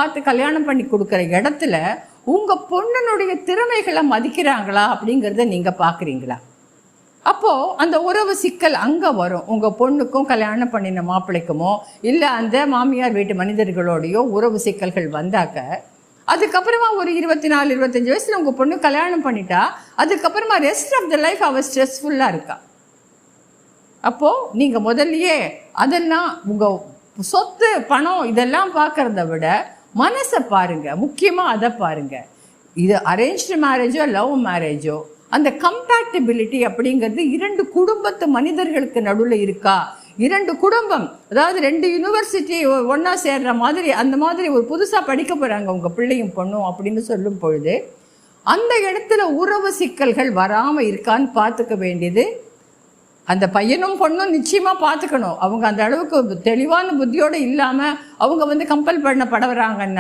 பார்த்து கல்யாணம் பண்ணி கொடுக்குற இடத்துல உங்க பொண்ணுனுடைய திறமைகளை மதிக்கிறாங்களா அப்படிங்கிறத நீங்க பாக்குறீங்களா? அப்போ அந்த உறவு சிக்கல் அங்க வரும். உங்க பொண்ணுக்கும் கல்யாணம் பண்ணின மாப்பிள்ளைக்குமோ இல்ல அந்த மாமியார் வீட்டு மனிதர்களோடையோ உறவு சிக்கல்கள் வந்தாக்க அதுக்கப்புறமா ஒரு 24-25 வயசுல உங்க பொண்ணு கல்யாணம் பண்ணிட்டா அதுக்கப்புறமா ரெஸ்ட் ஆஃப் த லைஃப் அவ ஸ்ட்ரெஸ்ஃபுல்லா இருக்கா. அப்போ நீங்க முதல்லயே அதெல்லாம் உங்க சொத்து பணம் இதெல்லாம் பார்க்கறத விட மனசை பாருங்க, முக்கியமா அதை பாருங்க. இது அரேஞ்ச்டு மேரேஜோ லவ் மேரேஜோ அந்த கம்பேட்டபிலிட்டி அப்படிங்கிறது 2 குடும்பத்து மனிதர்களுக்கு நடுவில் இருக்கா? 2 குடும்பம், அதாவது 2 யூனிவர்சிட்டி ஒன்னா சேர்ற மாதிரி அந்த மாதிரி ஒரு புதுசா படிக்க போறாங்க உங்க பிள்ளையும் பொண்ணும் அப்படின்னு சொல்லும் பொழுது அந்த இடத்துல உறவு சிக்கல்கள் வராம இருக்கான்னு பார்த்துக்க வேண்டியது அந்த பையனும் பொண்ணும் நிச்சயமா பார்த்துக்கணும். அவங்க அந்த அளவுக்கு தெளிவான புத்தியோடு இல்லாம அவங்க கம்பல் பண்ண படவறாங்கன்னா